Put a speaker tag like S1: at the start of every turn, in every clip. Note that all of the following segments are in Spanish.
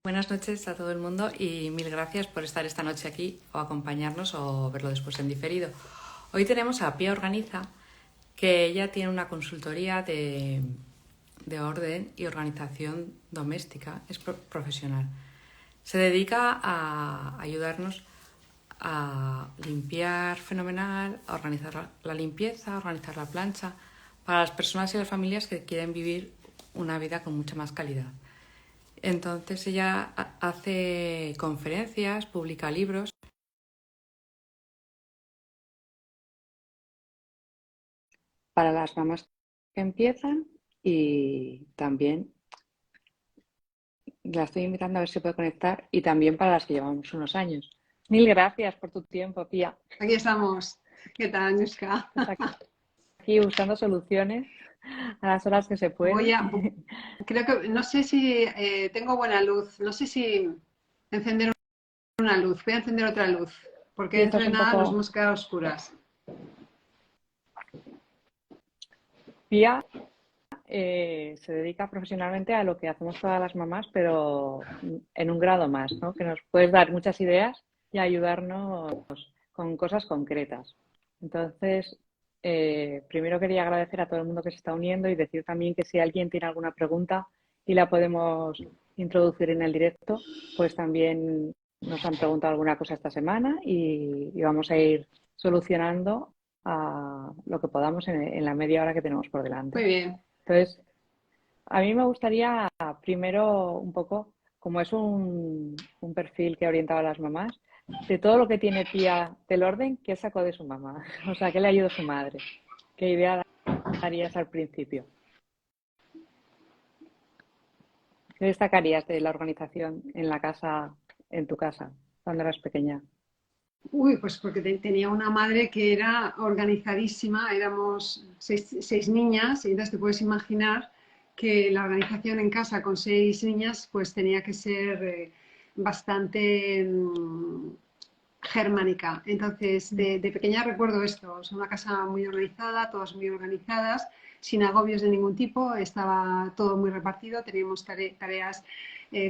S1: Buenas noches a todo el mundo y mil gracias por estar esta noche aquí o acompañarnos o verlo después en diferido. Hoy tenemos a Pía Organiza, que ella tiene una consultoría de orden y organización doméstica, es profesional. Se dedica a ayudarnos a limpiar fenomenal, a organizar la limpieza, a organizar la plancha, para las personas y las familias que quieren vivir una vida con mucha más calidad. Entonces ella hace conferencias, publica libros para las mamás que empiezan y también la estoy invitando a ver si puede conectar y también para las que llevamos unos años. Mil gracias por tu tiempo, Pía.
S2: Aquí estamos. ¿Qué tal, Anushka?
S1: Estás aquí buscando soluciones a las horas que se puede.
S2: Creo que, no sé si tengo buena luz, no sé si encender una luz, voy a encender otra luz, porque
S1: Y
S2: dentro
S1: estás
S2: de
S1: un
S2: nada nos
S1: poco...
S2: hemos quedado a oscuras.
S1: Pía se dedica profesionalmente a lo que hacemos todas las mamás, pero en un grado más, ¿no? Que nos puedes dar muchas ideas y ayudarnos con cosas concretas. Entonces, primero quería agradecer a todo el mundo que se está uniendo y decir también que si alguien tiene alguna pregunta y la podemos introducir en el directo, pues también nos han preguntado alguna cosa esta semana y vamos a ir solucionando lo que podamos en la media hora que tenemos por delante.
S2: Muy bien.
S1: Entonces, a mí me gustaría primero un poco, como es un perfil que orientaba a las mamás, de todo lo que tiene Pía del orden, ¿qué sacó de su mamá? O sea, ¿qué le ayudó su madre? ¿Qué idea darías al principio? ¿Qué destacarías de la organización en la casa, en tu casa, cuando eras pequeña?
S2: Uy, pues porque tenía una madre que era organizadísima, éramos seis niñas, y entonces te puedes imaginar que la organización en casa con seis niñas pues tenía que ser bastante germánica. Entonces, de pequeña recuerdo esto, es una casa muy organizada, todas muy organizadas, sin agobios de ningún tipo, estaba todo muy repartido, teníamos tareas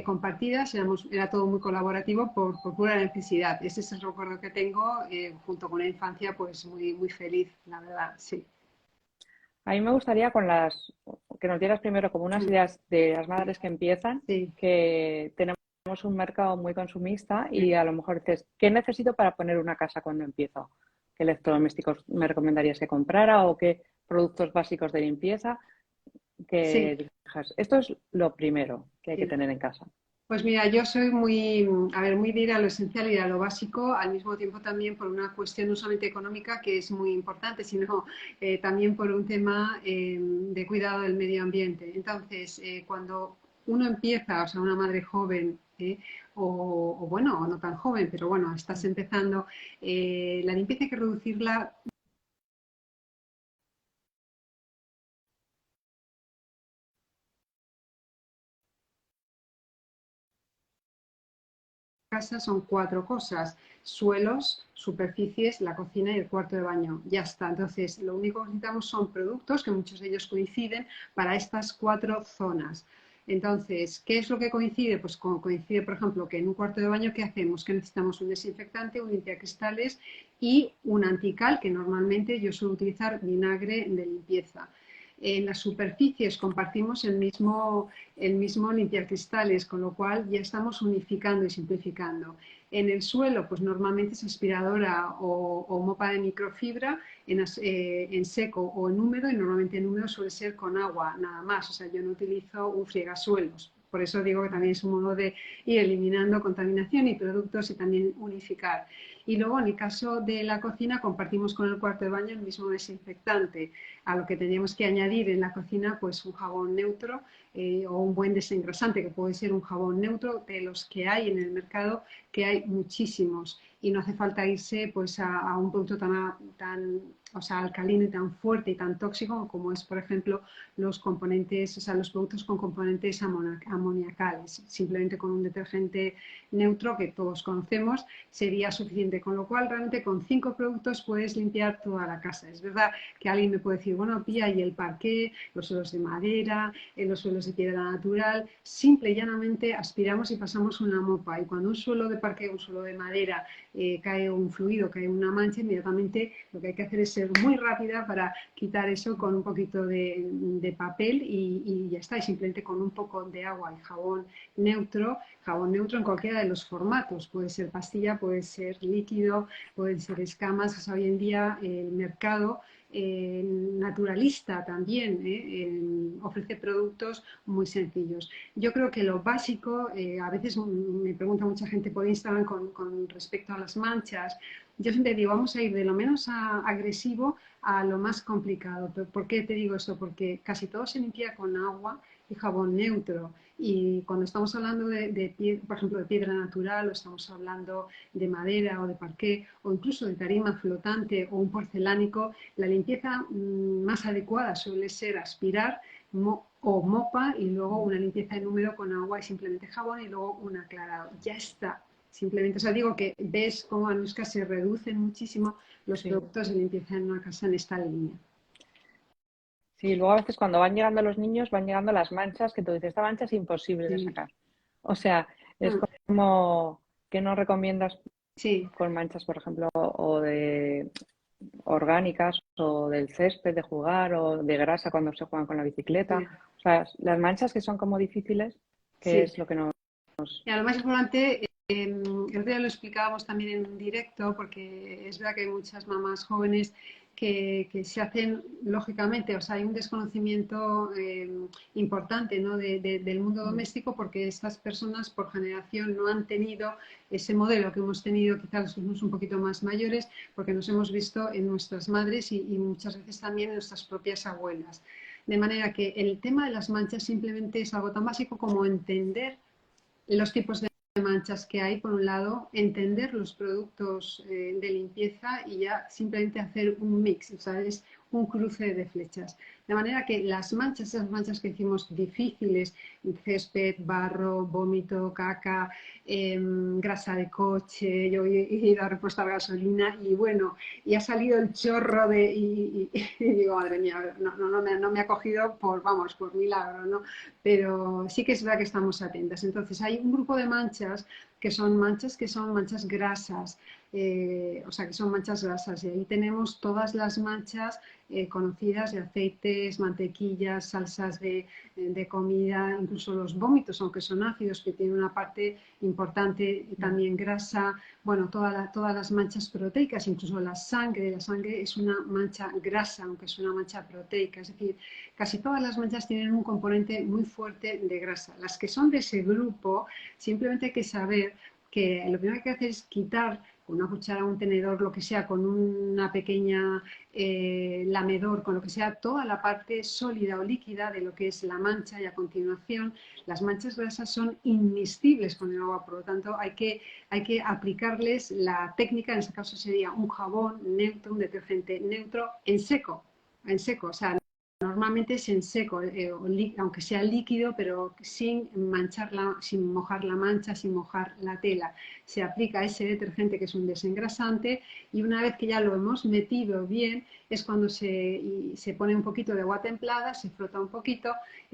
S2: compartidas, era todo muy colaborativo por pura necesidad. Ese es el recuerdo que tengo, junto con una infancia pues muy feliz, la verdad, sí.
S1: A mí me gustaría que nos dieras primero como unas ideas de las madres que empiezan,
S2: Sí.
S1: que tenemos un mercado muy consumista y a lo mejor dices, ¿qué necesito para poner una casa cuando empiezo? ¿Qué electrodomésticos me recomendarías que comprara o qué productos básicos de limpieza?
S2: Sí,
S1: Que digas, esto es lo primero que hay que
S2: sí.
S1: tener en casa.
S2: Pues mira, yo soy muy, a ver, muy de ir a lo esencial y a lo básico, al mismo tiempo también por una cuestión no solamente económica, que es muy importante, sino también por un tema de cuidado del medio ambiente. Entonces, cuando uno empieza, o sea, una madre joven, o bueno, o no tan joven, pero bueno, estás empezando, la limpieza hay que reducirla casa son cuatro cosas: suelos, superficies, la cocina y el cuarto de baño. Ya está. Entonces, lo único que necesitamos son productos, que muchos de ellos coinciden, para estas cuatro zonas. Entonces, ¿qué es lo que coincide? Pues coincide, por ejemplo, que en un cuarto de baño, ¿qué hacemos? Que necesitamos un desinfectante, un limpiacristales y un antical, que normalmente yo suelo utilizar vinagre de limpieza. En las superficies compartimos el mismo limpiacristales, con lo cual ya estamos unificando y simplificando. En el suelo, pues normalmente es aspiradora o mopa de microfibra en seco o en húmedo, y normalmente en húmedo suele ser con agua, nada más. O sea, yo no utilizo un friegasuelos. Por eso digo que también es un modo de ir eliminando contaminación y productos y también unificar. Y luego, en el caso de la cocina, compartimos con el cuarto de baño el mismo desinfectante, a lo que tendríamos que añadir en la cocina pues un jabón neutro, o un buen desengrasante, que puede ser un jabón neutro de los que hay en el mercado, que hay muchísimos. y no hace falta irse pues a un producto tan, o sea, alcalino y tan fuerte y tan tóxico como es, por ejemplo, los componentes, o sea, los productos con componentes amoniacales. Simplemente con un detergente neutro que todos conocemos sería suficiente, con lo cual realmente con 5 productos puedes limpiar toda la casa. Es verdad que alguien me puede decir, bueno, Pía, y el parqué, los suelos de madera, los suelos de piedra natural, simple y llanamente aspiramos y pasamos una mopa, y cuando un suelo de parqué, un suelo de madera, cae un fluido, cae una mancha, inmediatamente lo que hay que hacer es ser muy rápida para quitar eso con un poquito de papel y ya está, y simplemente con un poco de agua y jabón neutro en cualquiera de los formatos, puede ser pastilla, puede ser líquido, pueden ser escamas. O sea, hoy en día el mercado naturalista también ofrece productos muy sencillos. Yo creo que lo básico, a veces me pregunta mucha gente por Instagram con respecto a las manchas. Yo siempre digo, vamos a ir de lo menos agresivo a lo más complicado. ¿Por qué te digo esto? Porque casi todo se limpia con agua y jabón neutro. Y cuando estamos hablando por ejemplo, de piedra natural, o estamos hablando de madera o de parqué, o incluso de tarima flotante o un porcelánico, la limpieza más adecuada suele ser aspirar o mopa y luego una limpieza en húmedo con agua y simplemente jabón y luego un aclarado. Ya está. Simplemente, o sea, digo que ves cómo, Anuska, se reducen muchísimo los
S1: Sí.
S2: productos de limpieza en una casa en esta línea.
S1: Sí, luego a veces cuando van llegando los niños van llegando las manchas que tú dices, esta mancha es imposible de
S2: Sí.
S1: sacar. O sea, es
S2: Mm,
S1: como que no recomiendas
S2: sí.
S1: con manchas, por ejemplo, o de orgánicas o del césped de jugar o de grasa cuando se juegan con la bicicleta.
S2: Sí.
S1: O sea, las manchas que son como difíciles, que
S2: Sí.
S1: es lo que nos...
S2: Y lo más importante, el otro día lo explicábamos también en un directo, porque es verdad que hay muchas mamás jóvenes que se hacen, lógicamente, o sea, hay un desconocimiento importante, ¿no? Del mundo doméstico, porque estas personas por generación no han tenido ese modelo que hemos tenido, quizás somos un poquito más mayores, porque nos hemos visto en nuestras madres y muchas veces también en nuestras propias abuelas. De manera que el tema de las manchas simplemente es algo tan básico como entender los tipos de manchas que hay, por un lado, entender los productos de limpieza y ya simplemente hacer un mix, o sea, es un cruce de flechas. De manera que las manchas, esas manchas que hicimos difíciles, césped, barro, vómito, caca, grasa de coche, yo he ido a repostar gasolina y bueno, y ha salido el chorro y digo, madre mía, no me ha cogido por, vamos, por milagro, ¿no? Pero sí que es verdad que estamos atentas. Entonces, hay un grupo de manchas que son manchas grasas, o sea, que son manchas grasas. Y ahí tenemos todas las manchas conocidas de aceites, mantequillas, salsas de comida, incluso los vómitos, aunque son ácidos, que tienen una parte importante también grasa. Bueno, todas las manchas proteicas, incluso la sangre es una mancha grasa, aunque es una mancha proteica. Es decir, casi todas las manchas tienen un componente muy fuerte de grasa. Las que son de ese grupo, simplemente hay que saber que lo primero que hay que hacer es quitar con una cuchara, un tenedor, lo que sea, con una pequeña lamedor, con lo que sea, toda la parte sólida o líquida de lo que es la mancha, y a continuación las manchas grasas son inmiscibles con el agua, por lo tanto hay que aplicarles la técnica, en este caso sería un jabón neutro, un detergente neutro en seco, o sea, normalmente es en seco, aunque sea líquido, pero sin mancharla, sin mojar la mancha, sin mojar la tela. Se aplica ese detergente que es un desengrasante y una vez que ya lo hemos metido bien es cuando se pone un poquito de agua templada, se frota un poquito,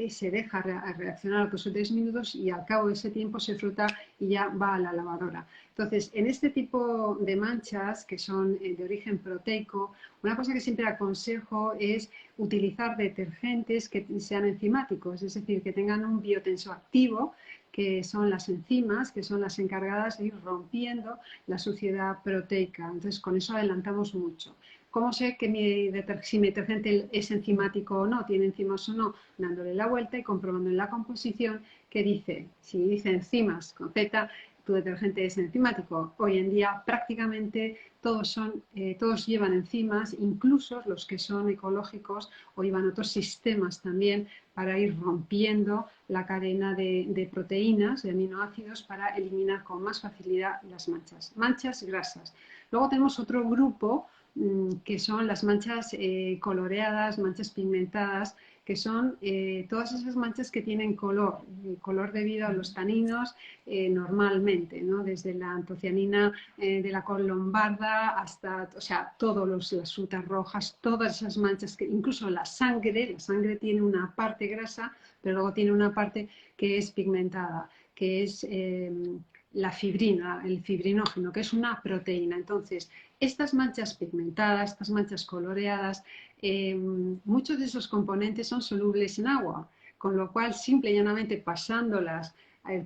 S2: se deja reaccionar otros 3 minutos y al cabo de ese tiempo se frota y ya va a la lavadora. Entonces, en este tipo de manchas que son de origen proteico, una cosa que siempre aconsejo es utilizar detergentes que sean enzimáticos, es decir, que tengan un biotensoactivo, que son las enzimas, que son las encargadas de ir rompiendo la suciedad proteica. Entonces, con eso adelantamos mucho. ¿Cómo sé que si mi detergente es enzimático o no, tiene enzimas o no? Dándole la vuelta y comprobando en la composición que dice, si dice enzimas con Z, tu detergente es enzimático. Hoy en día prácticamente todos llevan enzimas, incluso los que son ecológicos o llevan otros sistemas también para ir rompiendo la cadena de proteínas, de aminoácidos, para eliminar con más facilidad las manchas. Manchas grasas. Luego tenemos otro grupo que son las manchas coloreadas, manchas pigmentadas, que son todas esas manchas que tienen color debido a los taninos normalmente, ¿no? Desde la antocianina de la col lombarda hasta, o sea, las frutas rojas, todas esas manchas, incluso la sangre tiene una parte grasa, pero luego tiene una parte que es pigmentada, que es la fibrina, el fibrinógeno, que es una proteína. Entonces, estas manchas pigmentadas, estas manchas coloreadas, muchos de esos componentes son solubles en agua, con lo cual simple y llanamente pasándolas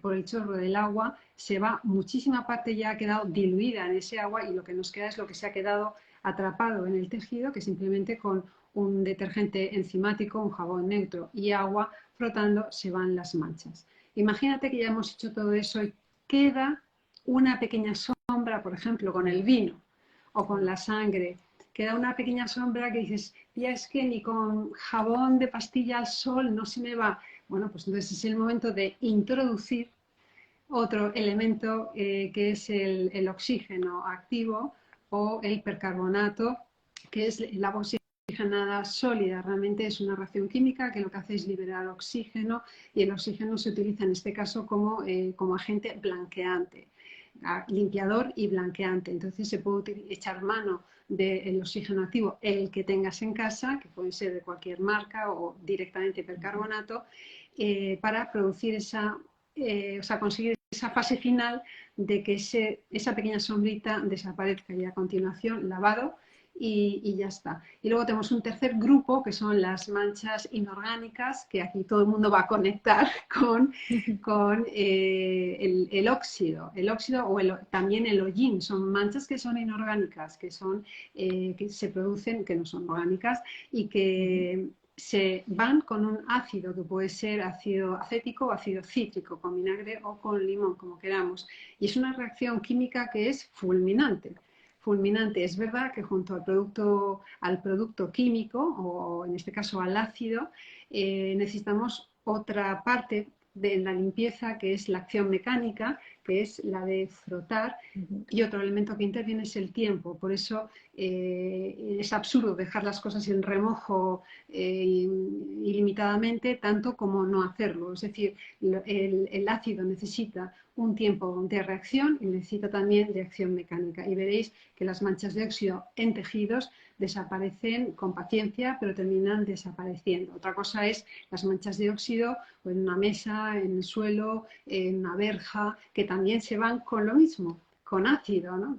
S2: por el chorro del agua, se va, muchísima parte ya ha quedado diluida en ese agua y lo que nos queda es lo que se ha quedado atrapado en el tejido, que simplemente con un detergente enzimático, un jabón neutro y agua frotando se van las manchas. Imagínate que ya hemos hecho todo eso y queda una pequeña sombra, por ejemplo, con el vino o con la sangre. Queda una pequeña sombra que dices, ya es que ni con jabón de pastilla al sol no se me va. Bueno, pues entonces es el momento de introducir otro elemento que es el oxígeno activo o el percarbonato, que es el agua oxigenada sólida. Realmente es una reacción química que lo que hace es liberar oxígeno y el oxígeno se utiliza en este caso como agente blanqueante, limpiador y blanqueante. Entonces se puede echar mano del oxígeno activo, el que tengas en casa, que puede ser de cualquier marca o directamente percarbonato, para producir conseguir esa fase final de que esa pequeña sombrita desaparezca y a continuación lavado y ya está. Y luego tenemos un tercer grupo que son las manchas inorgánicas, que aquí todo el mundo va a conectar con el óxido. El óxido o también el hollín son manchas que son inorgánicas, que se producen, que no son orgánicas y que se van con un ácido que puede ser ácido acético o ácido cítrico, con vinagre o con limón, como queramos. Y es una reacción química que es fulminante. Fulminante. Es verdad que junto al producto químico, o en este caso al ácido, necesitamos otra parte de la limpieza, que es la acción mecánica, que es la de frotar, y otro elemento que interviene es el tiempo. Por eso es absurdo dejar las cosas en remojo ilimitadamente, tanto como no hacerlo. Es decir, el ácido necesita un tiempo de reacción y necesita también de acción mecánica. Y veréis que las manchas de óxido en tejidos desaparecen con paciencia, pero terminan desapareciendo. Otra cosa es las manchas de óxido en una mesa, en el suelo, en una verja, que también se van con lo mismo, con ácido, ¿no?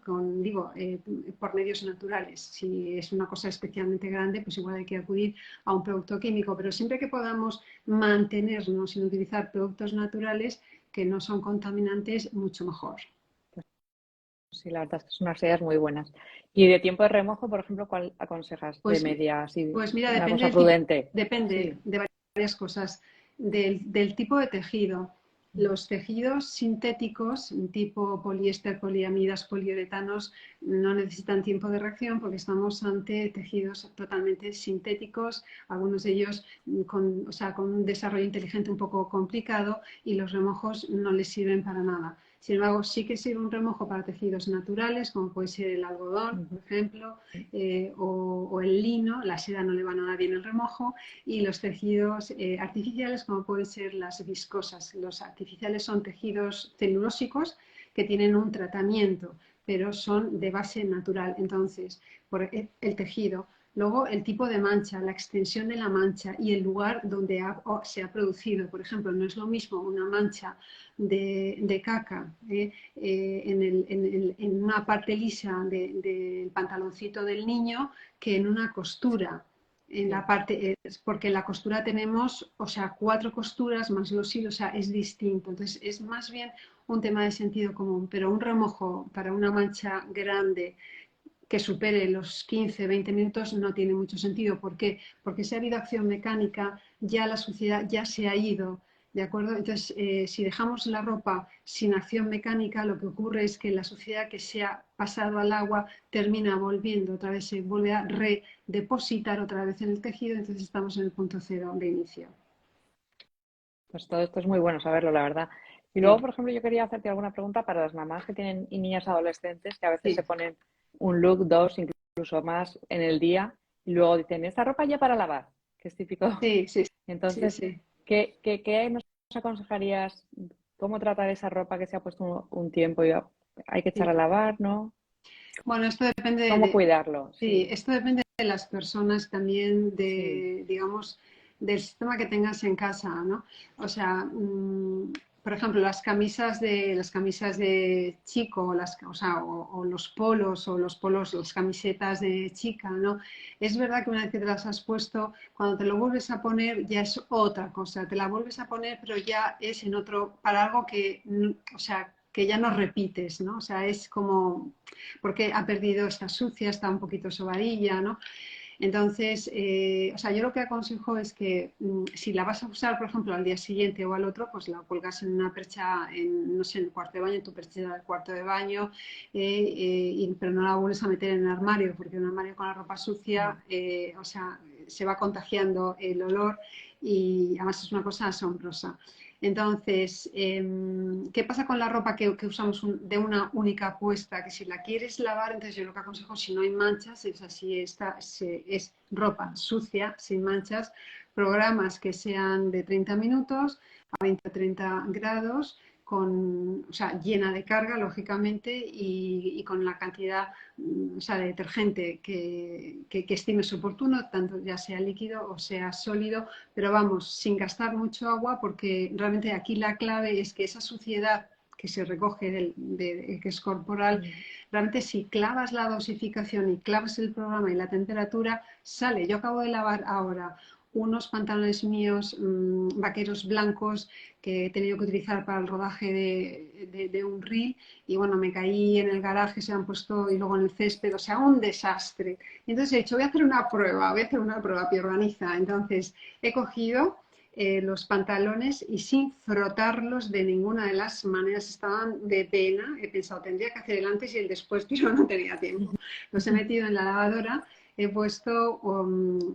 S2: Por medios naturales. Si es una cosa especialmente grande, pues igual hay que acudir a un producto químico, pero siempre que podamos mantenernos sin utilizar productos naturales que no son contaminantes, mucho mejor.
S3: Sí, la verdad es que son unas ideas muy buenas. Y de tiempo de remojo, por ejemplo, ¿cuál aconsejas?
S2: Pues,
S3: de media, así,
S2: pues mira,
S3: una
S2: depende,
S3: cosa prudente.
S2: depende
S3: Sí.
S2: de varias cosas. Del tipo de tejido. Los tejidos sintéticos, tipo poliéster, poliamidas, poliuretanos, no necesitan tiempo de reacción porque estamos ante tejidos totalmente sintéticos, algunos de ellos con un desarrollo inteligente un poco complicado, y los remojos no les sirven para nada. Sin embargo, sí que sirve un remojo para tejidos naturales, como puede ser el algodón, por ejemplo, o el lino. La seda no le va nada bien el remojo, y los tejidos artificiales, como pueden ser las viscosas. Los artificiales son tejidos celulósicos que tienen un tratamiento, pero son de base natural. Entonces, por el tejido. Luego, el tipo de mancha, la extensión de la mancha y el lugar donde se ha producido. Por ejemplo, no es lo mismo una mancha de caca en una parte lisa del pantaloncito del niño que en una costura. En la parte, porque en la costura tenemos, 4 costuras más los hilos, es distinto. Entonces, es más bien un tema de sentido común, pero un remojo para una mancha grande que supere los 15-20 minutos no tiene mucho sentido. ¿Por qué? Porque si ha habido acción mecánica, ya la suciedad ya se ha ido ¿De acuerdo? Entonces, si dejamos la ropa sin acción mecánica, lo que ocurre es que la suciedad que se ha pasado al agua termina volviendo otra vez, se vuelve a redepositar otra vez en el tejido, entonces estamos en el punto cero de inicio.
S3: Pues todo esto es muy bueno saberlo, la verdad. Y luego,
S2: Sí,
S3: por ejemplo, yo quería hacerte alguna pregunta para las mamás que tienen y niñas adolescentes que a veces se
S2: sí,
S3: ponen un look, dos, incluso más en el día y luego dicen, esta ropa ya para lavar, que es típico.
S2: sí, sí, sí,
S3: Entonces,
S2: sí.
S3: ¿qué nos aconsejarías? ¿Cómo tratar esa ropa que se ha puesto un tiempo y hay que echar a
S2: Sí.
S3: lavar, ¿no?
S2: Bueno, esto depende
S3: ¿Cómo cuidarlo?
S2: sí,
S3: Sí,
S2: esto depende de las personas también,
S3: sí.
S2: de, digamos, del sistema que tengas en casa, ¿no? O sea, por ejemplo, las camisas de chico, o sea, o los polos, las camisetas de chica, ¿no? Es verdad que una vez que te las has puesto, cuando te lo vuelves a poner ya es otra cosa. Te la vuelves a poner, pero ya es en otro, para algo que, o sea, que ya no repites, ¿no? O sea, es como porque ha perdido, está sucia, está un poquito sobarilla, ¿no? Entonces, o sea, yo lo que aconsejo es que si la vas a usar, por ejemplo, al día siguiente o al otro, pues la cuelgas en una percha, no sé, en el cuarto de baño, en tu percha del cuarto de baño, pero no la vuelves a meter en el armario, porque un armario con la ropa
S3: Mm.
S2: sucia, o sea, se va contagiando el olor y además es una cosa asombrosa. Entonces, ¿qué pasa con la ropa que usamos de una única puesta? Que si la quieres lavar, entonces yo lo que aconsejo, si no hay manchas, es así, es ropa sucia, sin manchas, programas que sean de 30 minutos a 20 o 30 grados, o sea, llena de carga, lógicamente, y con la cantidad o sea, de detergente que estimes oportuno, tanto ya sea líquido o sea sólido, pero vamos, sin gastar mucho agua, porque realmente aquí la clave es que esa suciedad que se recoge que es corporal,
S3: Mm.
S2: realmente si clavas la dosificación y clavas el programa y la temperatura, sale. Yo acabo de lavar ahora unos pantalones míos vaqueros blancos que he tenido que utilizar para el rodaje de un reel y bueno, me caí en el garaje, se han puesto y luego en el césped, o sea, un desastre. Y entonces he dicho, voy a hacer una prueba, que organiza. Entonces he cogido los pantalones y sin frotarlos de ninguna de las maneras, estaban de pena. He pensado, tendría que hacer el antes y el después, pero no tenía tiempo. Los he metido en la lavadora, he puesto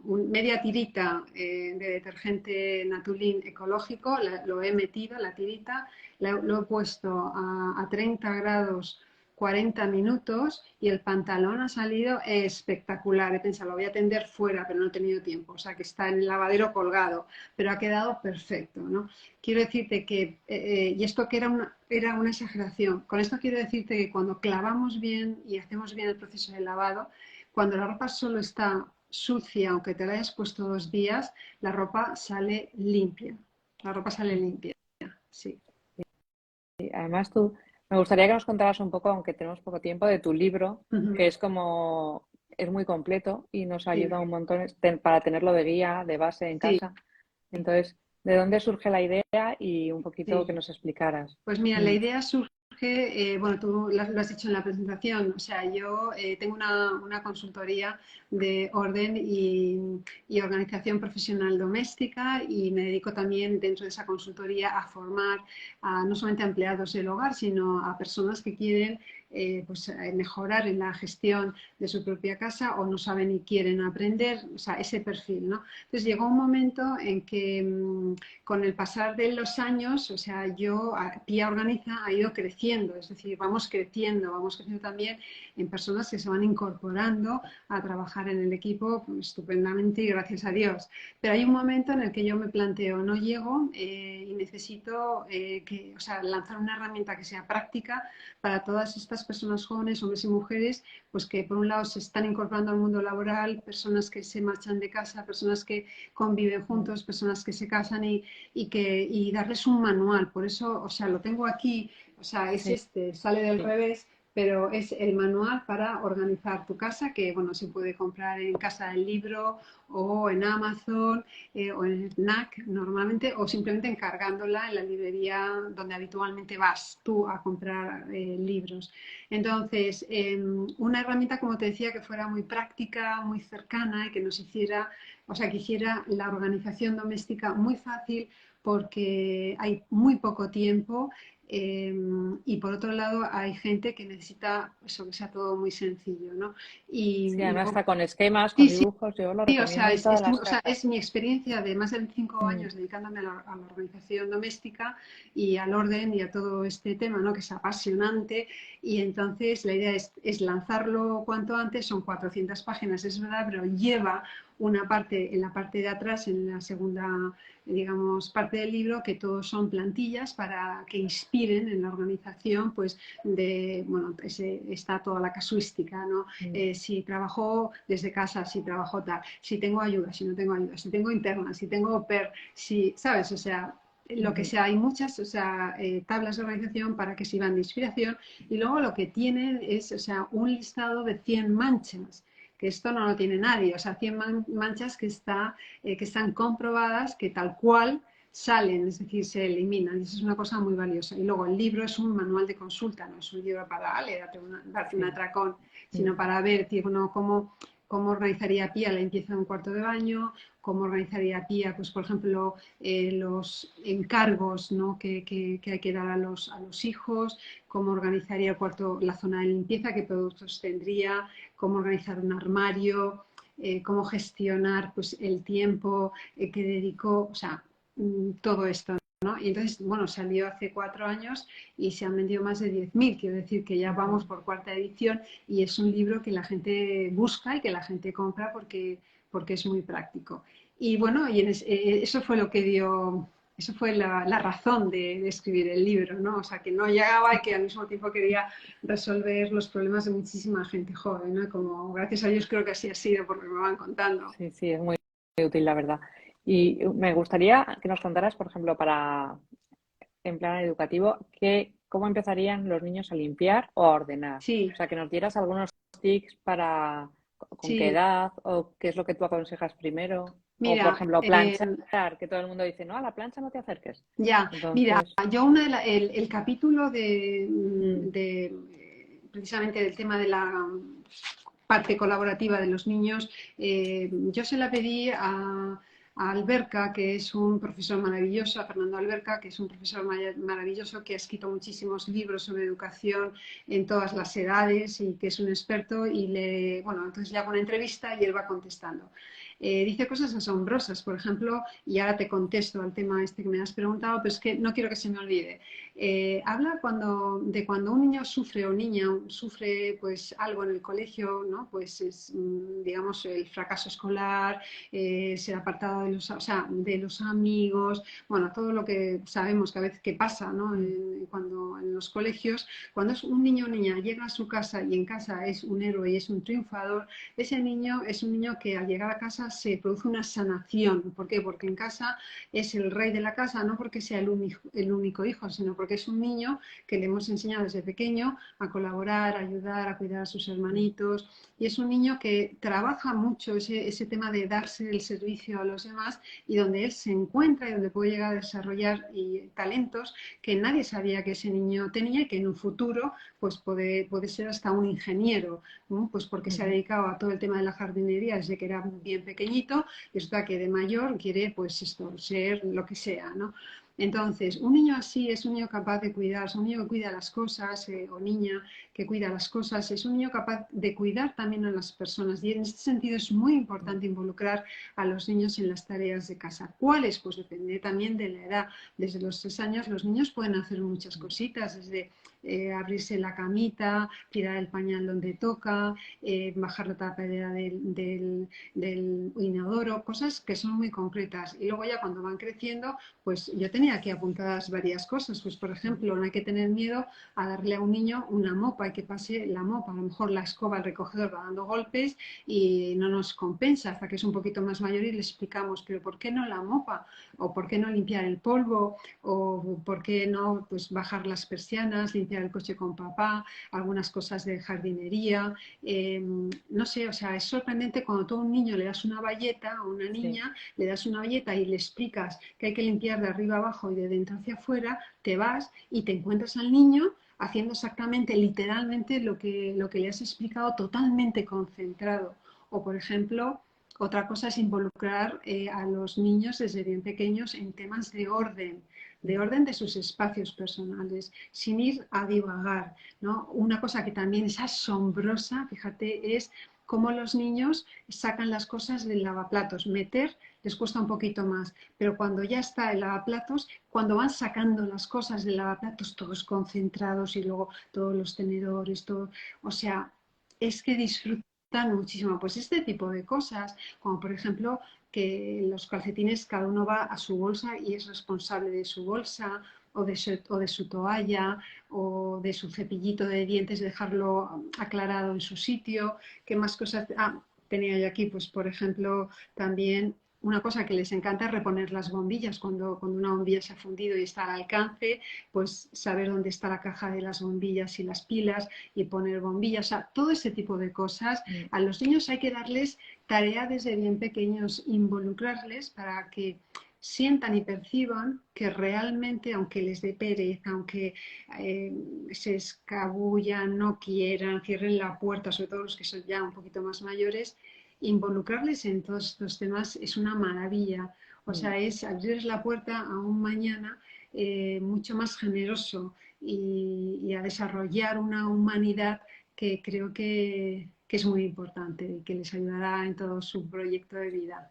S2: media tirita de detergente Natulin ecológico, lo he metido, la tirita, lo he puesto a 30 grados 40 minutos y el pantalón ha salido espectacular. He pensado, lo voy a tender fuera, pero no he tenido tiempo. O sea, que está en el lavadero colgado, pero ha quedado perfecto, ¿no? Quiero decirte que, y esto que era una exageración, con esto quiero decirte que cuando clavamos bien y hacemos bien el proceso de lavado, cuando la ropa solo está sucia, aunque te la hayas puesto 2 días, la ropa sale limpia. La ropa sale limpia, sí.
S3: Y además me gustaría que nos contaras un poco, aunque tenemos poco tiempo, de tu libro, que es muy completo y nos
S2: Sí,
S3: ayuda un montón para tenerlo de guía, de base en
S2: sí,
S3: casa. Entonces, ¿de dónde surge la idea y un poquito que
S2: sí.
S3: nos explicaras?
S2: Pues mira, la
S3: Mm.
S2: idea surge, bueno, tú lo has dicho en la presentación, o sea, yo tengo una consultoría de orden y organización profesional doméstica y me dedico también dentro de esa consultoría a formar no solamente a empleados del hogar, sino a personas que quieren pues, mejorar en la gestión de su propia casa o no saben y quieren aprender, o sea, ese perfil, ¿no? Entonces llegó un momento en que con el pasar de los años, o sea, Pía Organiza ha ido creciendo, es decir, vamos creciendo también en personas que se van incorporando a trabajar en el equipo pues, estupendamente y gracias a Dios. Pero hay un momento en el que yo me planteo, no llego y necesito o sea, lanzar una herramienta que sea práctica para todas estas personas jóvenes, hombres y mujeres, pues que por un lado se están incorporando al mundo laboral, personas que se marchan de casa, personas que conviven juntos, personas que se casan y darles un manual. Por eso, o sea, lo tengo aquí, o sea, es
S3: Sí.
S2: sale del revés, pero es el manual para organizar tu casa, que bueno, se puede comprar en Casa del Libro o en Amazon o en FNAC normalmente, o simplemente encargándola en la librería donde habitualmente vas tú a comprar libros. Entonces, una herramienta, como te decía, que fuera muy práctica, muy cercana y que nos hiciera, o sea, que hiciera la organización doméstica muy fácil porque hay muy poco tiempo. Y por otro lado hay gente que necesita eso, que sea todo muy sencillo, ¿no?
S3: Sí,
S2: Y
S3: además
S2: luego,
S3: está con esquemas, con
S2: sí, sí,
S3: dibujos, yo lo
S2: sí, o
S3: recomiendo
S2: sea,
S3: en todas las
S2: o sea,
S3: casas.
S2: es mi experiencia de más de 25
S3: Mm,
S2: años dedicándome a la organización doméstica y al orden y a todo este tema, ¿no? Que es apasionante, y entonces la idea es lanzarlo cuanto antes. Son 400 páginas, es verdad, pero lleva una parte, en la parte de atrás, en la segunda, digamos, parte del libro, que todos son plantillas para que inspiren en la organización, pues bueno, está toda la casuística, ¿no?
S3: mm,
S2: Si trabajo desde casa, si trabajo tal, si tengo ayuda, si no tengo ayuda, si tengo interna, si tengo au pair, si, ¿sabes? O sea, lo que
S3: ujú.
S2: sea, hay muchas, o sea, tablas de organización para que sirvan de inspiración, y luego lo que tienen es, o sea, un listado de 100 manchas, que esto no lo tiene nadie, o sea, 100 manchas que están comprobadas, que tal cual salen, es decir, se eliminan, y eso es una cosa muy valiosa. Y luego el libro es un manual de consulta, no es un libro para darte un
S3: Sí.
S2: atracón, sino
S3: Mm.
S2: para ver, tío, ¿no? Cómo organizaría Pía la limpieza de un cuarto de baño, cómo organizaría Pía, pues por ejemplo, los encargos, ¿no? que hay que dar a los hijos, cómo organizaría el cuarto, la zona de limpieza, qué productos tendría, cómo organizar un armario, cómo gestionar pues, el tiempo que dedicó, o sea, todo esto, ¿no? Y entonces, bueno, salió hace 4 años y se han vendido más de 10.000, quiero decir que ya
S3: Ujú.
S2: vamos por cuarta edición, y es un libro que la gente busca y que la gente compra porque es muy práctico. Y bueno, eso fue lo que dio, eso fue la razón de escribir el libro, ¿no? O sea, que no llegaba y que al mismo tiempo quería resolver los problemas de muchísima gente joven, ¿no? Como gracias a Dios creo que así ha sido, porque me van contando.
S3: Sí, sí, es muy útil, la verdad. Y me gustaría que nos contaras, por ejemplo, para en plan educativo, cómo empezarían los niños a limpiar o a ordenar. O
S2: Sí,
S3: sea, que nos dieras algunos tips para con qué
S2: sí.
S3: edad o qué es lo que tú aconsejas primero. O, por
S2: Mira,
S3: ejemplo, planchar, que todo el mundo dice, no, a la plancha no te acerques.
S2: ya, mira,
S3: Entonces,
S2: yo el capítulo
S3: mm,
S2: precisamente del tema de la parte colaborativa de los niños, yo se la pedí a Alberca, que es un profesor maravilloso, a Fernando Alberca, que es un profesor maravilloso, que ha escrito muchísimos libros sobre educación en todas las edades y que es un experto, y bueno, entonces le hago una entrevista y él va contestando. Dice cosas asombrosas, por ejemplo, y ahora te contesto al tema este que me has preguntado, pero es que no quiero que se me olvide. Habla de cuando un niño sufre o niña sufre pues algo en el colegio, ¿no? Pues es, digamos, el fracaso escolar, ser apartado de los, o sea, de los amigos, bueno, todo lo que sabemos que a veces que pasa, ¿no?
S3: mm,
S2: Cuando en los colegios, cuando es un niño o niña llega a su casa y en casa es un héroe y es un triunfador, ese niño es un niño que al llegar a casa se produce una sanación. ¿Por qué? Porque en casa es el rey de la casa, no porque sea el único hijo, sino porque es un niño que le hemos enseñado desde pequeño a colaborar, a ayudar, a cuidar a sus
S3: mm,
S2: hermanitos, y es un niño que trabaja mucho ese tema de darse el servicio a los demás, y donde él se encuentra y donde puede llegar a desarrollar talentos que nadie sabía que ese niño tenía, y que en un futuro pues puede ser hasta un ingeniero, ¿no? Pues porque se ha
S3: ujú,
S2: dedicado a todo el tema de la jardinería desde que era bien pequeñito, y resulta que de mayor quiere pues esto, ser lo que sea, ¿no? Entonces, un niño así es un niño capaz de cuidar, es un niño que cuida las cosas, o niña que cuida las cosas, es un niño capaz de cuidar también a las personas. Y en este sentido es muy
S3: mm,
S2: importante involucrar a los niños en las tareas de casa. ¿Cuáles? Pues depende también de la edad. Desde los 3 años los niños pueden hacer muchas
S3: mm.
S2: cositas, desde abrirse la camita, tirar el pañal donde toca, bajar la tapadera del inodoro, cosas que son muy concretas. Y luego ya cuando van creciendo, pues yo tenía aquí apuntadas varias cosas. Pues por ejemplo, no hay que tener miedo a darle a un niño una mopa y que pase la mopa. A lo mejor la escoba, el recogedor va dando golpes y no nos compensa, hasta que es un poquito más mayor y le explicamos, pero ¿por qué no la mopa? ¿O por qué no limpiar el polvo? ¿O por qué no pues, bajar las persianas, limpiar el coche con papá? Algunas cosas de jardinería. No sé, o sea, es sorprendente cuando tú a un niño le das una bayeta, a una
S3: Sí.
S2: niña le das una bayeta y le explicas que hay que limpiar de arriba abajo y de dentro hacia afuera, te vas y te encuentras al niño haciendo exactamente, literalmente lo que le has explicado, totalmente concentrado. O, por ejemplo, Otra cosa es involucrar a los niños desde bien pequeños en temas de orden de sus espacios personales, sin ir a divagar, ¿no? Una cosa que también es asombrosa, fíjate, es cómo los niños sacan las cosas del lavaplatos. Meter les cuesta un poquito más, pero cuando ya está el lavaplatos, cuando van sacando las cosas del lavaplatos, todos concentrados y luego todos los tenedores, todo, o sea, es que disfrutan muchísimo. Pues este tipo de cosas, como por ejemplo que los calcetines cada uno va a su bolsa y es responsable de su bolsa o de su toalla o de su cepillito de dientes, dejarlo aclarado en su sitio. ¿Qué más cosas? Ah, tenía yo aquí, pues por ejemplo, también una cosa que les encanta es reponer las bombillas. Cuando una bombilla se ha fundido y está al alcance, pues saber dónde está la caja de las bombillas y las pilas y poner bombillas. O sea, todo ese tipo de cosas. A los niños hay que darles tarea desde bien pequeños, involucrarles para que sientan y perciban que realmente, aunque les dé pereza, aunque se escabullan, no quieran, cierren la puerta, sobre todo los que son ya un poquito más mayores, involucrarles en todos estos temas es una maravilla. O sea, es abrirles la puerta a un mañana mucho más generoso y a desarrollar una humanidad que creo que es muy importante y que les ayudará en todo su proyecto de vida.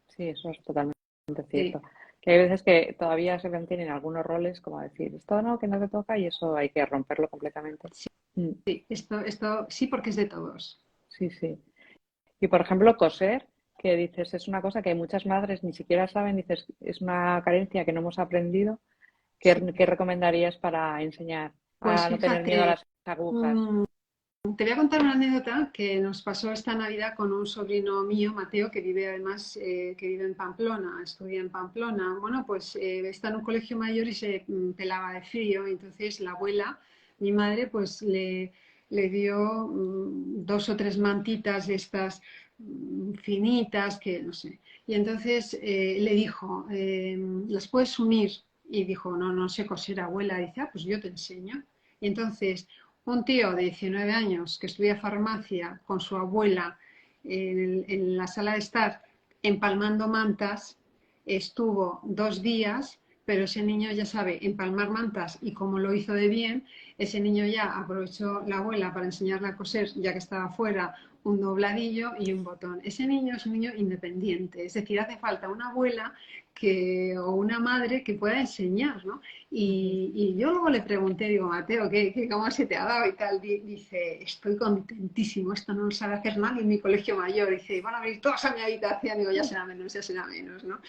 S3: Sí, eso es totalmente
S2: Sí,
S3: cierto. Que hay veces que todavía se mantienen algunos roles, como decir, esto no, que no te toca, y eso hay que romperlo completamente. Mm,
S2: sí, esto sí porque es de todos.
S3: sí, sí. Y por ejemplo, coser, que dices, es una cosa que muchas madres ni siquiera saben, dices, es una carencia que no hemos aprendido.
S2: Sí.
S3: ¿Qué recomendarías para enseñar
S2: Pues
S3: a no tener miedo a
S2: fíjate,
S3: las agujas?
S2: mm, te voy a contar una anécdota que nos pasó esta Navidad con un sobrino mío, Mateo, que vive además que vive en Pamplona, estudia en Pamplona. Bueno, pues está en un colegio mayor y se pelaba de frío. Entonces la abuela, mi madre, pues le dio dos o tres mantitas de estas finitas, que no sé. Y entonces le dijo, ¿las puedes unir? Y dijo, no, no sé coser, abuela. Dice, ah, pues yo te enseño. Y entonces un tío de 19 años que estudia farmacia con su abuela en la sala de estar empalmando mantas, estuvo 2 días, pero ese niño ya sabe empalmar mantas y como lo hizo de bien, ese niño ya aprovechó la abuela para enseñarle a coser, ya que estaba fuera, un dobladillo y un botón. Ese niño es un niño independiente, es decir, hace falta una abuela o una madre que pueda enseñar, ¿no?
S3: Ujú.
S2: Y yo luego le pregunté, digo, Mateo, cómo se te ha dado y tal? Dice, estoy contentísimo, esto no lo sabe hacer nadie en mi colegio mayor. Dice, van a venir todos a mi habitación. Digo, ya será menos, ¿no?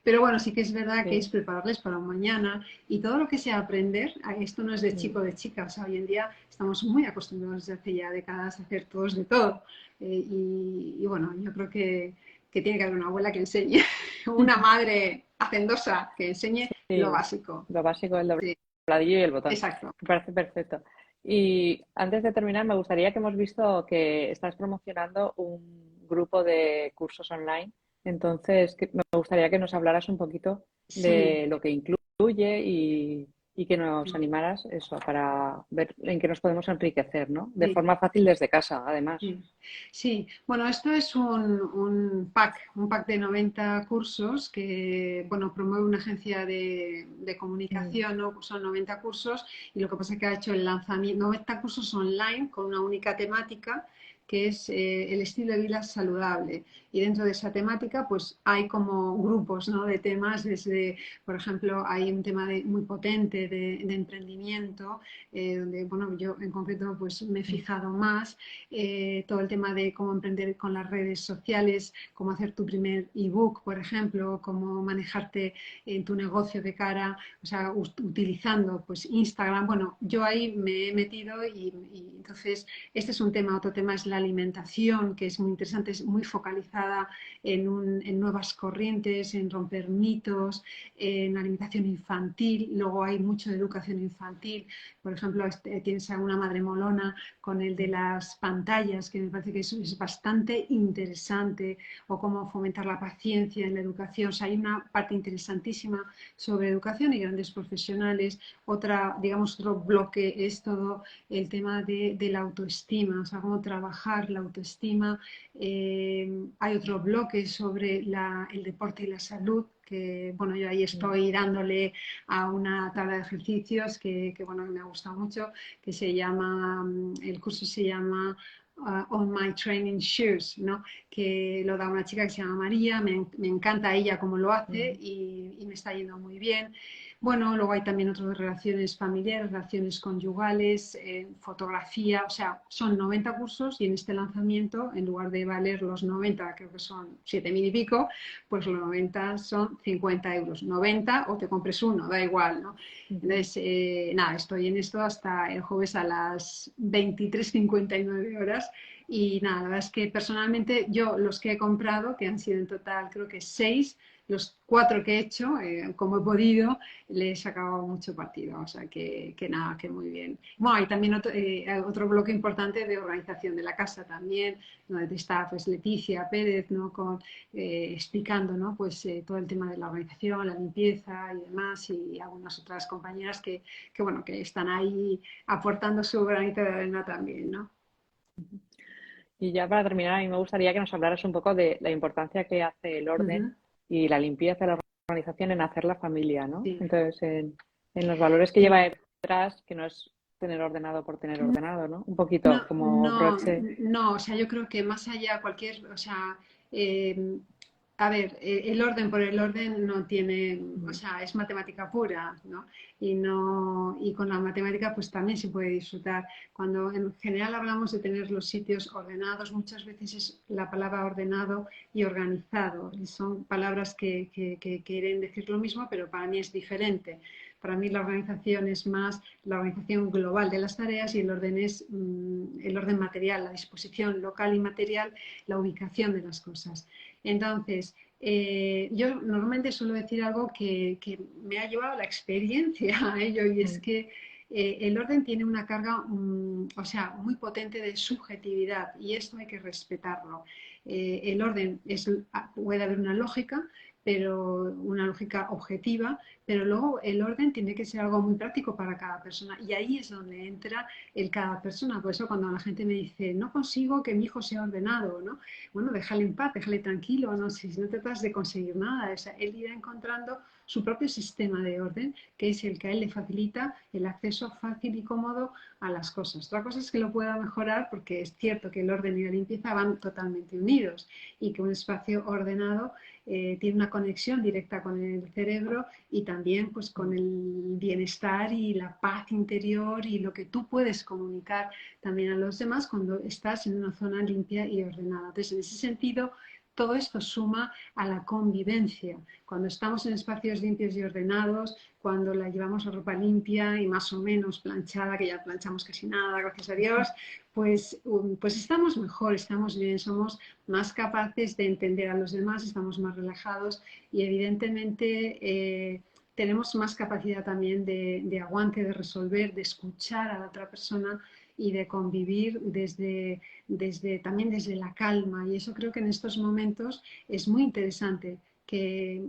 S2: Pero bueno, sí que es verdad que es
S3: Sí.
S2: prepararles para un mañana y todo lo que sea aprender, esto no es de
S3: Mm.
S2: chico o de chica, o sea, hoy en día estamos muy acostumbrados desde hace ya décadas a hacer todos de todo. Y bueno, yo creo que tiene que haber una abuela que enseñe, una madre hacendosa que enseñe lo
S3: Sí,
S2: básico.
S3: lo básico, el
S2: Sí,
S3: dobladillo y el botón.
S2: exacto.
S3: Me parece perfecto. Y antes de terminar, me gustaría que hemos visto que estás promocionando un grupo de cursos online. Entonces, me gustaría que nos hablaras un poquito
S2: Sí,
S3: de lo que incluye y que nos animaras eso para ver en qué nos podemos enriquecer, ¿no? De
S2: sí.
S3: forma fácil desde casa, además.
S2: Sí, sí. Bueno, esto es un pack de 90 cursos que, bueno, promueve una agencia de
S3: Mm,
S2: comunicación, ¿no? Son 90 cursos y lo que pasa es que ha hecho el lanzamiento, 90 cursos online con una única temática que es el estilo de vida saludable. Y dentro de esa temática, pues hay como grupos, ¿no? De temas, desde, por ejemplo, hay un tema muy potente de emprendimiento, donde, bueno, yo en concreto, pues me he
S3: mm,
S2: fijado más todo el tema de cómo emprender con las redes sociales, cómo hacer tu primer ebook, por ejemplo, cómo manejarte en tu negocio de cara, o sea, utilizando pues Instagram. Bueno, yo ahí me he metido y entonces este es un tema, otro tema es la alimentación, que es muy interesante, es muy focalizada en nuevas corrientes, en romper mitos, en alimentación infantil, luego hay mucho de educación infantil, por ejemplo, tienes a una madre molona con el de
S3: mm.
S2: las pantallas, que me parece que es bastante interesante, o cómo fomentar la paciencia en la educación. O sea, hay una parte interesantísima sobre educación y grandes profesionales. Otra, digamos, otro bloque es todo el tema de de la autoestima, o sea, cómo trabajar la autoestima. Hay otro bloque sobre el deporte y la salud, que bueno, yo ahí estoy dándole a una tabla de ejercicios bueno, que me ha gustado mucho, que se llama, el curso se llama On My Training Shoes, ¿no? Que lo da una chica que se llama María, me encanta ella cómo lo hace y me está yendo muy bien. Bueno, luego hay también otras relaciones familiares, relaciones conyugales, fotografía, o sea, son 90 cursos y en este lanzamiento, en lugar de valer los 90, creo que son 7.000 y pico, pues los 90 son 50 euros. 90 o te compres uno, da igual, ¿no? Entonces, nada, estoy en esto hasta el jueves a las 23:59 horas y nada, la verdad es que personalmente yo los que he comprado, que han sido en total creo que 6, los 4 que he hecho, como he podido, le he sacado mucho partido, o sea que nada, que muy bien. Bueno, hay también otro bloque importante de organización de la casa también, donde está pues Leticia Pérez, ¿no? Explicando, ¿no? Pues todo el tema de la organización, la limpieza y demás, y algunas otras compañeras bueno, que están ahí aportando su granito de arena también, ¿no?
S3: Y ya para terminar, a mí me gustaría que nos hablaras un poco de la importancia que hace el orden
S2: Ujú.
S3: y la limpieza de la organización en hacer la familia, ¿no?
S2: Sí.
S3: Entonces, en los valores que lleva detrás, que no es tener ordenado por tener ordenado, ¿no? Un
S2: No,
S3: poquito como
S2: no,
S3: broche.
S2: no, o sea, yo creo que más allá o sea, eh, a ver, el orden por el orden no tiene, o sea, es matemática pura, ¿no? Y con la matemática pues también se puede disfrutar. Cuando en general hablamos de tener los sitios ordenados, muchas veces es la palabra ordenado y organizado. Y son palabras que quieren decir lo mismo, pero para mí es diferente. Para mí la organización es más la organización global de las tareas y el orden es el orden material, la disposición local y material, la ubicación de las cosas. Entonces, yo normalmente suelo decir algo que me ha llevado la experiencia a ello y es que el orden tiene una carga, o sea, muy potente de subjetividad y esto hay que respetarlo. El orden puede haber una lógica, pero una lógica objetiva, pero luego el orden tiene que ser algo muy práctico para cada persona y ahí es donde entra el cada persona. Por eso cuando la gente me dice, no consigo que mi hijo sea ordenado, ¿no? Bueno, déjale en paz, déjale tranquilo, ¿no? Si no tratas de conseguir nada, o sea, él irá encontrando su propio sistema de orden, que es el que a él le facilita el acceso fácil y cómodo a las cosas. Otra cosa es que lo pueda mejorar porque es cierto que el orden y la limpieza van totalmente unidos y que un espacio ordenado tiene una conexión directa con el cerebro y también pues con el bienestar y la paz interior y lo que tú puedes comunicar también a los demás cuando estás en una zona limpia y ordenada. Entonces, en ese sentido, todo esto suma a la convivencia. Cuando estamos en espacios limpios y ordenados, cuando la llevamos la ropa limpia y más o menos planchada, que ya planchamos casi nada, gracias a Dios, pues estamos mejor, estamos bien, somos más capaces de entender a los demás, estamos más relajados y evidentemente tenemos más capacidad también de aguante, de resolver, de escuchar a la otra persona y de convivir también desde la calma. Y eso creo que en estos momentos es muy interesante.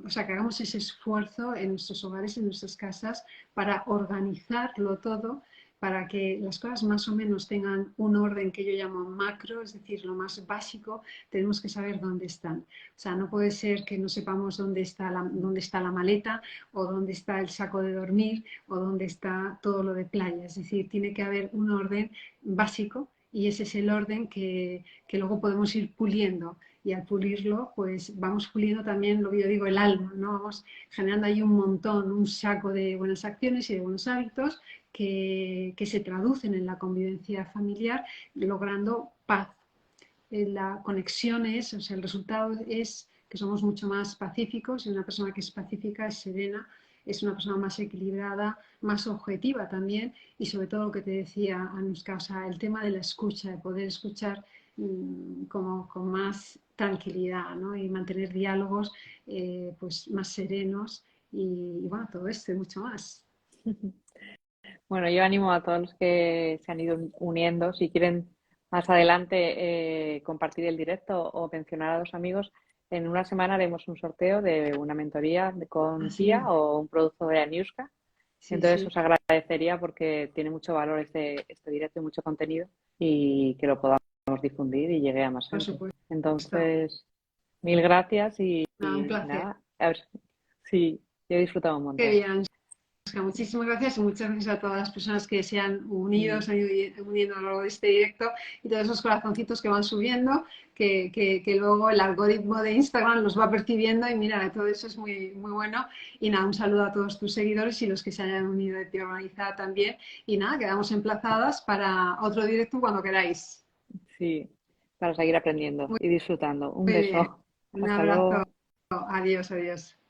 S2: O sea, que hagamos ese esfuerzo en nuestros hogares, en nuestras casas, para organizarlo todo, para que las cosas más o menos tengan un orden que yo llamo macro, es decir, lo más básico, tenemos que saber dónde están. O sea, no puede ser que no sepamos dónde está la maleta o dónde está el saco de dormir o dónde está todo lo de playa. Es decir, tiene que haber un orden básico y ese es el orden que luego podemos ir puliendo. Y al pulirlo, pues vamos puliendo también lo que yo digo, el alma, ¿no? Vamos generando ahí un montón, un saco de buenas acciones y de buenos hábitos que se traducen en la convivencia familiar, logrando paz. La conexión es, o sea, el resultado es que somos mucho más pacíficos y una persona que es pacífica es serena, es una persona más equilibrada, más objetiva también y sobre todo lo que te decía Anuska, o sea, el tema de la escucha, de poder escuchar como con más tranquilidad, ¿no? Y mantener diálogos pues más serenos y bueno, todo esto y mucho más.
S3: Bueno, yo animo a todos los que se han ido uniendo, si quieren más adelante compartir el directo o mencionar a los amigos, en una semana haremos un sorteo de una mentoría con
S2: Así,
S3: Pia o un producto de Aniuska
S2: Sí,
S3: Entonces
S2: sí,
S3: os agradecería porque tiene mucho valor este directo y mucho contenido y que lo podamos difundir y llegue a más
S2: por
S3: gente.
S2: supuesto.
S3: Entonces, mil gracias
S2: Nada, un
S3: y
S2: placer.
S3: nada, a ver, sí, yo he disfrutado un
S2: Qué
S3: montón.
S2: bien. Muchísimas gracias y muchas gracias a todas las personas que se han unido,
S3: Mm,
S2: se han ido uniendo a lo largo de este directo y todos esos corazoncitos que van subiendo, que luego el algoritmo de Instagram los va percibiendo y mira, todo eso es muy, muy bueno. Y nada, un saludo a todos tus seguidores y los que se hayan unido de Pía Organizada también. Y nada, quedamos emplazadas para otro directo cuando queráis.
S3: sí, para seguir aprendiendo
S2: Muy,
S3: y disfrutando. Un
S2: muy bien.
S3: beso.
S2: Un
S3: Hasta
S2: abrazo.
S3: luego.
S2: Adiós, adiós.